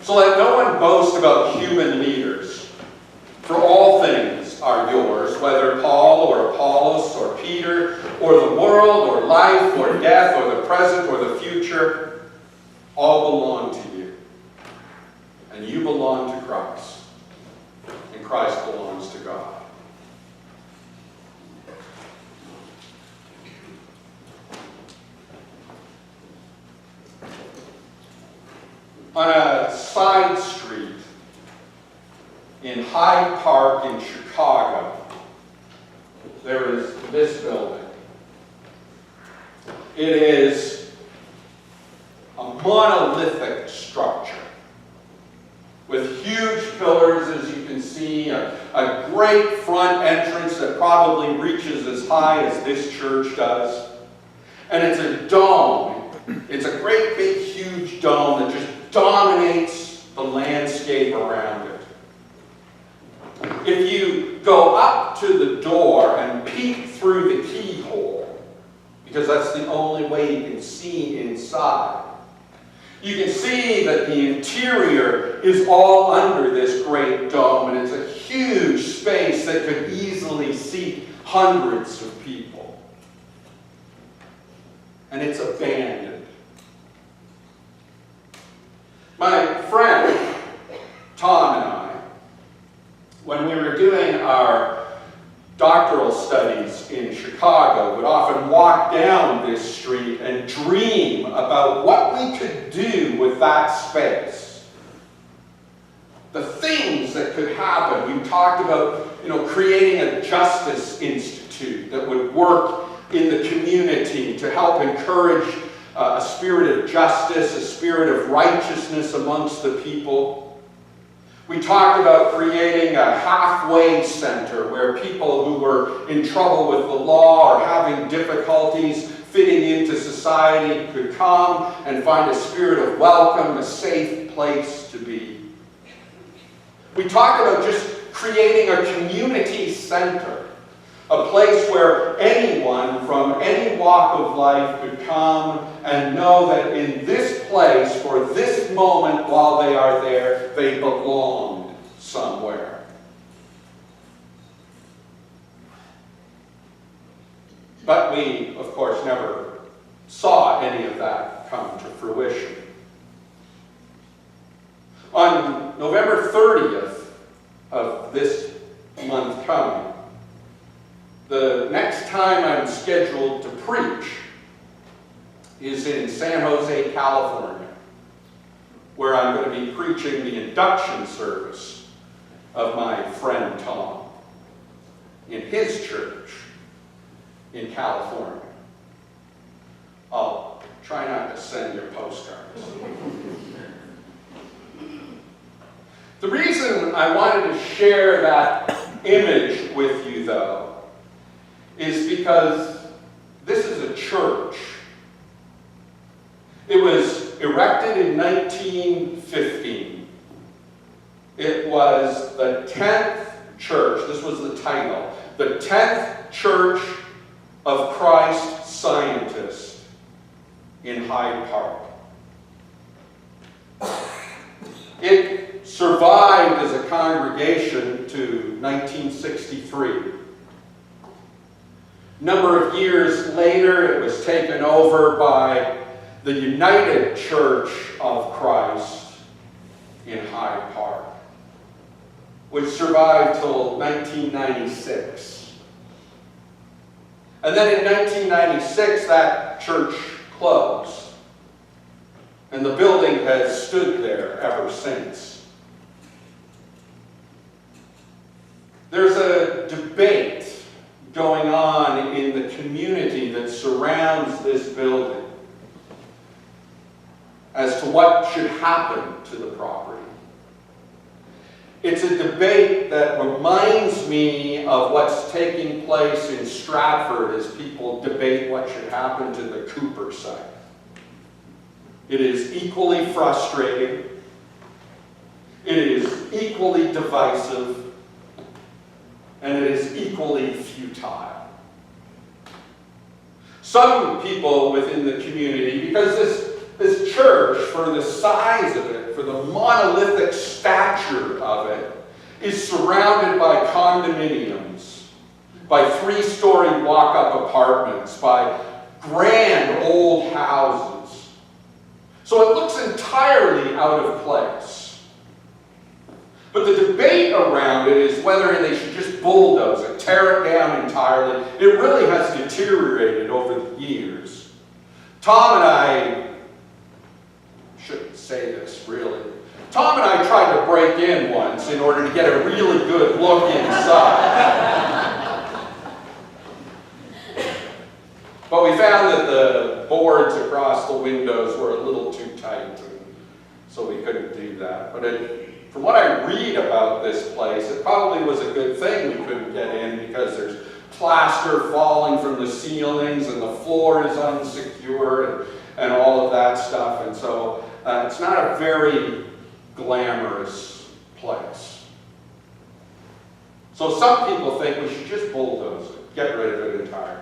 So let no one boast about human leaders, for all things are yours, whether Paul or Apollos or Peter or the world or life or death or the present or the future, all belong to you. And you belong to Christ, and Christ belongs to God. On a side street in Hyde Park in Chicago, there is this building. It is a monolithic structure with huge pillars, as you can see, a great front entrance that probably reaches as high as this church does. And it's a dome. It's a great big huge dome that just dominates the landscape around it. If you go up to the door and peek through the keyhole, because that's the only way you can see inside, you can see that the interior is all under this great dome, and it's a huge space that could easily seat hundreds of people. And it's abandoned. My friend, Tom, and I, when we were doing our doctoral studies in Chicago, would often walk down this street and dream about what we could do with that space. The things that could happen. We talked about, creating a justice institute that would work in the community to help encourage a spirit of justice, a spirit of righteousness amongst the people. We talked about creating a halfway center where people who were in trouble with the law or having difficulties fitting into society could come and find a spirit of welcome, a safe place to be. We talked about just creating a community center, a place where anyone from any walk of life could come and know that in this place, for this moment while they are there, they belonged somewhere. But we, of course, never saw any of that come to fruition. On November 30th of this month coming, the next time I'm scheduled to preach is in San Jose, California, where I'm going to be preaching the induction service of my friend Tom in his church in California. I'll try not to send your postcards. The reason I wanted to share that image with you, though, is because this is a church. It was erected in 1915. It was the 10th church, this was the title, the 10th Church of Christ Scientist in Hyde Park. It survived as a congregation to 1963. A number of years later, it was taken over by the United Church of Christ in Hyde Park, which survived till 1996. And then in 1996, that church closed, and the building has stood there ever since. There's a debate going on in the community that surrounds this building as to what should happen to the property. It's a debate that reminds me of what's taking place in Stratford as people debate what should happen to the Cooper site. It is equally frustrating. It is equally divisive. And it is equally futile. Some people within the community, because this This church, for the size of it, for the monolithic stature of it, is surrounded by condominiums, by 3-story walk-up apartments, by grand old houses. So it looks entirely out of place. But the debate around it is whether they should just bulldoze it, tear it down entirely. It really has deteriorated over the years. Tom and I shouldn't say this, really. Tom and I tried to break in once in order to get a really good look inside. But we found that the boards across the windows were a little too tight, and so we couldn't do that. But from what I read about this place, it probably was a good thing we couldn't get in, because there's plaster falling from the ceilings and the floor is unsecure and all of that stuff. And so it's not a very glamorous place. So some people think we should just bulldoze it, get rid of it entirely.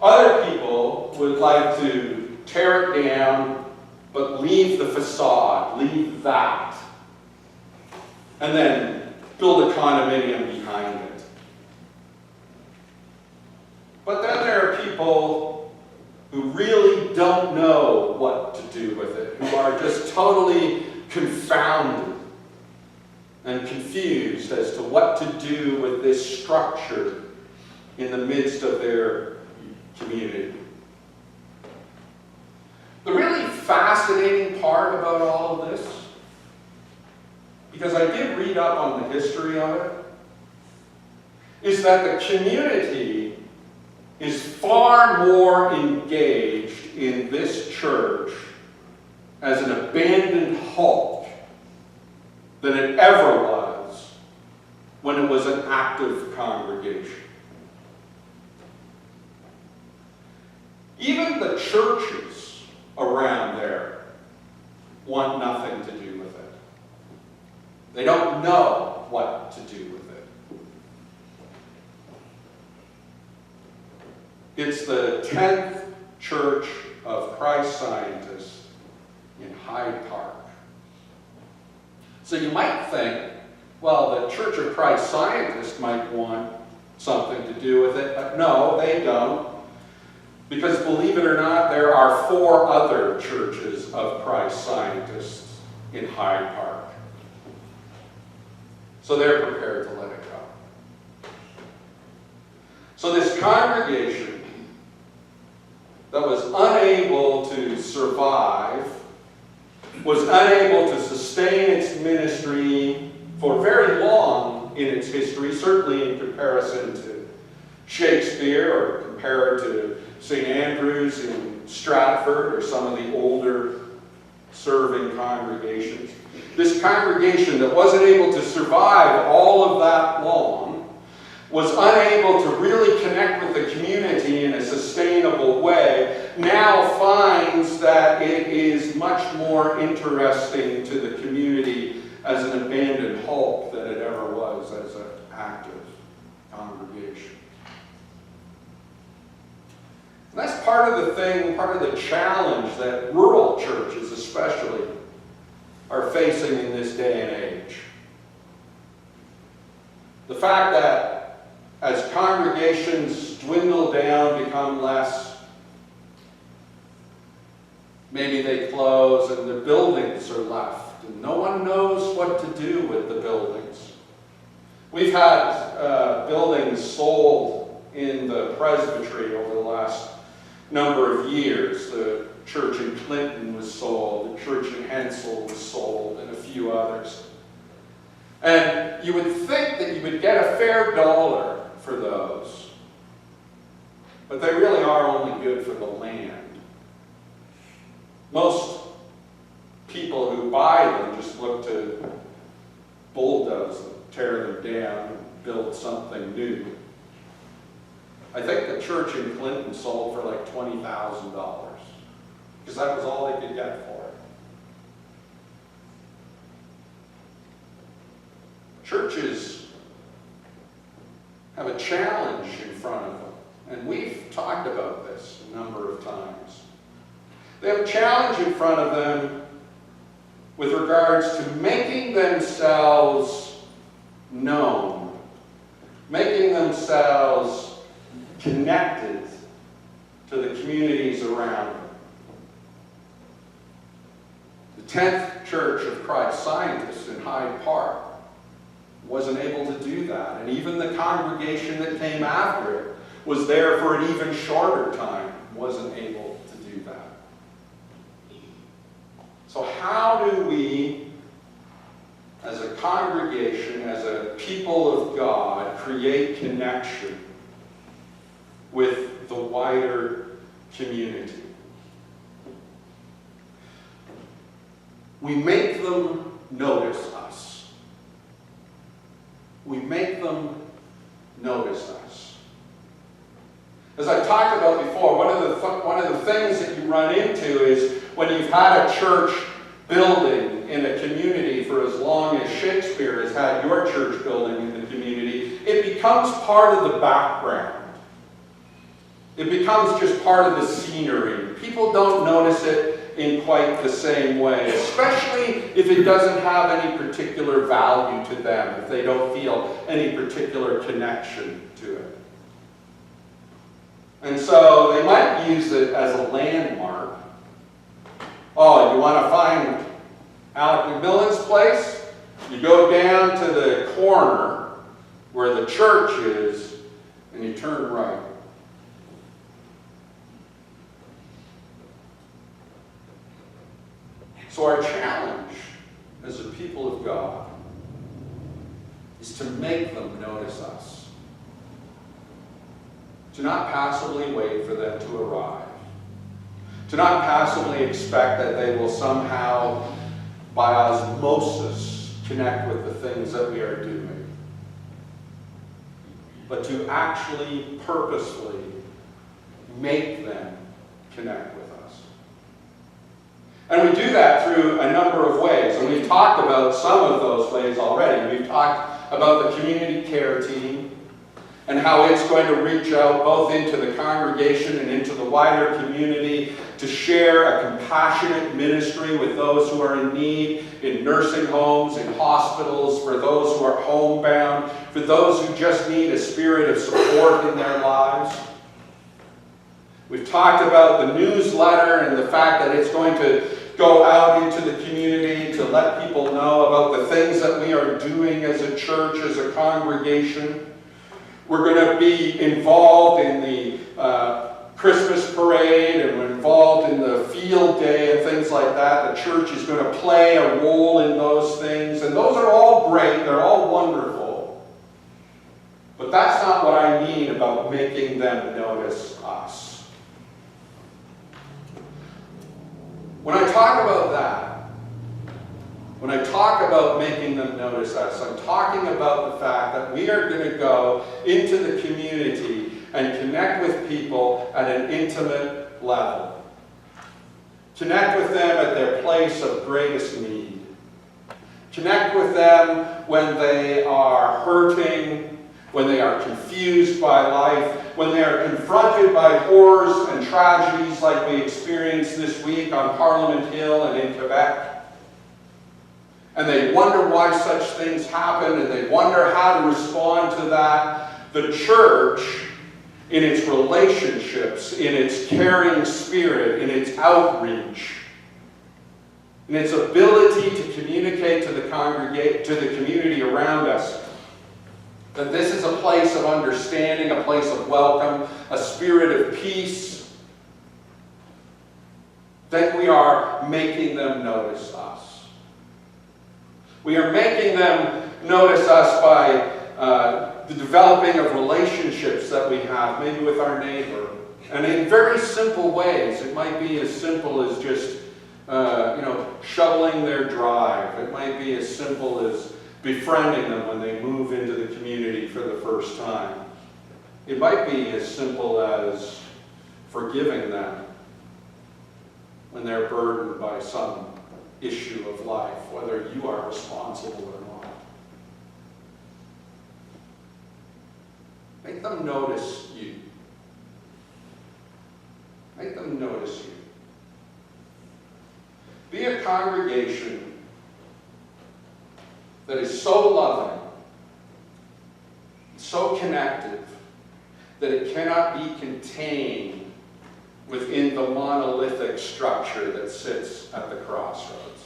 Other people would like to tear it down, but leave the facade, leave that, and then build a condominium behind it. But then there are people who really don't know what to do with it, who are just totally confounded and confused as to what to do with this structure in the midst of their community. The really fascinating part about all of this, because I did read up on the history of it, is that the community is far more engaged in this church as an abandoned hulk than it ever was when it was an active congregation. Even the churches around there want nothing to do with it. They don't know what to do with it. It's the 10th Church of Christ Scientists in Hyde Park. So you might think, well, the Church of Christ Scientists might want something to do with it, but no, they don't. Because believe it or not, there are 4 other churches of Christ Scientists in Hyde Park. So they're prepared to let it go. So this congregation that was unable to survive, was unable to sustain its ministry for very long in its history, certainly in comparison to Shakespeare, or compared to St. Andrew's in Stratford, or some of the older serving congregations. This congregation that wasn't able to survive all of that long, was unable to really connect with the community in a sustainable way, now finds that it is much more interesting to the community as an abandoned hulk than it ever was as an active congregation. And that's part of the thing, part of the challenge that rural churches especially are facing in this day and age. The fact that as congregations dwindle down, become less, maybe they close and the buildings are left, and no one knows what to do with the buildings. We've had buildings sold in the presbytery over the last number of years. The church in Clinton was sold, the church in Hensel was sold, and a few others. And you would think that you would get a fair dollar for those, but they really are only good for the land. Most people who buy them just look to bulldoze them, tear them down, and build something new. I think the church in Clinton sold for like $20,000, because that was all they could get for it. Churches have a challenge in front of them, and we've talked about this a number of times. They have a challenge in front of them with regards to making themselves known, making themselves connected to the communities around them. The 10th Church of Christ, scientists in Hyde Park, wasn't able to do that. And even the congregation that came after it was there for an even shorter time, wasn't able to do that. So how do we, as a congregation, as a people of God, create connection with the wider community? We make them notice us. We make them notice us. As I talked about before, one of the things that you run into is when you've had a church building in a community for as long as Shakespeare has had your church building in the community, it becomes part of the background. It becomes just part of the scenery. People don't notice it in quite the same way, especially if it doesn't have any particular value to them, if they don't feel any particular connection to it. And so they might use it as a landmark. Oh, you want to find Alec McMillan's place? You go down to the corner where the church is, and you turn right. So our challenge as a people of God is to make them notice us. To not passively wait for them to arrive. To not passively expect that they will somehow, by osmosis, connect with the things that we are doing. But to actually, purposefully make them connect with us. And we do that through a number of ways. And we've talked about some of those ways already. We've talked about the community care team and how it's going to reach out both into the congregation and into the wider community to share a compassionate ministry with those who are in need, in nursing homes, in hospitals, for those who are homebound, for those who just need a spirit of support in their lives. We've talked about the newsletter and the fact that it's going to go out into the community to let people know about the things that we are doing as a church, as a congregation. We're going to be involved in the Christmas parade, and we're involved in the field day and things like that. The church is going to play a role in those things, and those are all great. They're all wonderful. But that's not what I mean about making them notice us. When I talk about that, when I talk about making them notice us, I'm talking about the fact that we are going to go into the community and connect with people at an intimate level. Connect with them at their place of greatest need. Connect with them when they are hurting, when they are confused by life, when they are confronted by horrors and tragedies like we experienced this week on Parliament Hill and in Quebec. And they wonder why such things happen, and they wonder how to respond to that. The church, in its relationships, in its caring spirit, in its outreach, in its ability to communicate to the community around us, that this is a place of understanding, a place of welcome, a spirit of peace, then we are making them notice us. We are making them notice us by the developing of relationships that we have, maybe with our neighbor. And in very simple ways. It might be as simple as just, shoveling their drive. It might be as simple as befriending them when they move into the community for the first time. It might be as simple as forgiving them when they're burdened by some issue of life, whether you are responsible or not. Make them notice you. Make them notice you. Be a congregation that is so loving, so connected, that it cannot be contained within the monolithic structure that sits at the crossroads.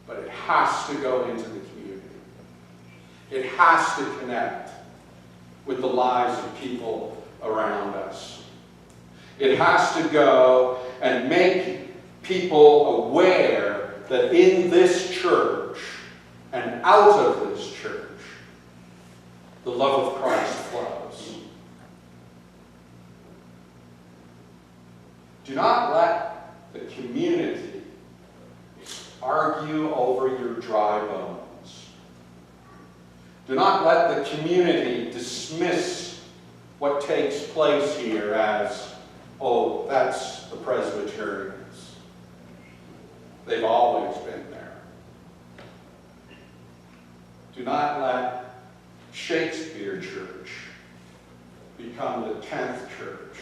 But it has to go into the community. It has to connect with the lives of people around us. It has to go and make people aware that in this church and out of this church, the love of Christ flows. Do not let the community argue over your dry bones. Do not let the community dismiss what takes place here as, oh, that's the Presbyterians. They've always been there. Do not let Shakespeare Church become the 10th church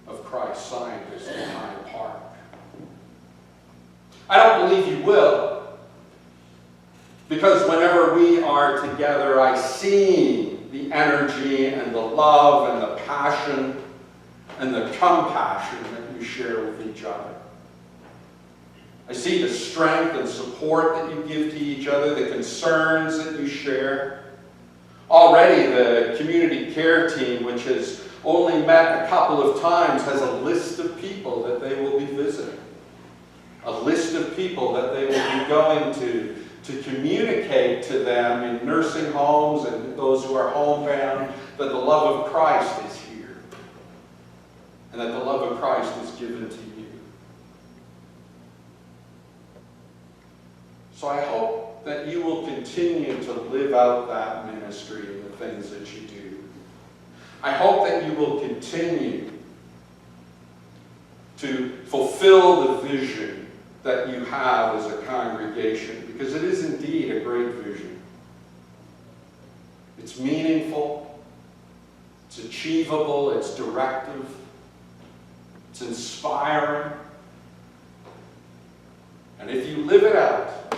of Christ Scientist in Hyde Park. I don't believe you will, because whenever we are together, I see the energy and the love and the passion and the compassion that you share with each other. I see the strength and support that you give to each other, the concerns that you share. Already the community care team, which has only met a couple of times, has a list of people that they will be visiting. A list of people that they will be going to communicate to them in nursing homes and those who are homebound that the love of Christ is here. And that the love of Christ is given to you. So I hope that you will continue to live out that ministry and the things that you do. I hope that you will continue to fulfill the vision that you have as a congregation, because it is indeed a great vision. It's meaningful, it's achievable, it's directive, it's inspiring. And if you live it out,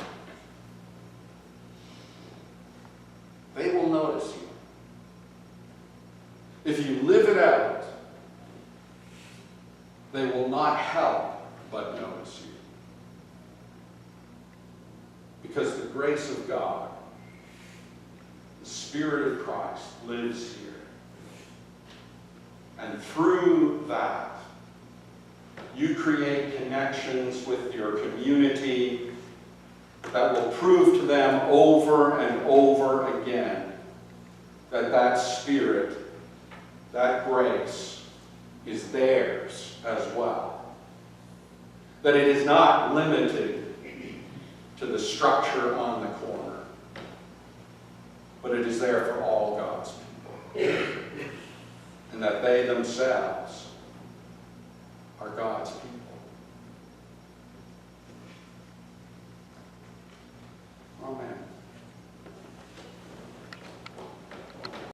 they will notice you. If you live it out, they will not help but notice you. Because the grace of God, the Spirit of Christ lives here. And through that, you create connections with your community that will prove to them over and over again that that Spirit, that grace, is theirs as well. That it is not limited to the structure on the corner, but it is there for all God's people. And that they themselves are God's people.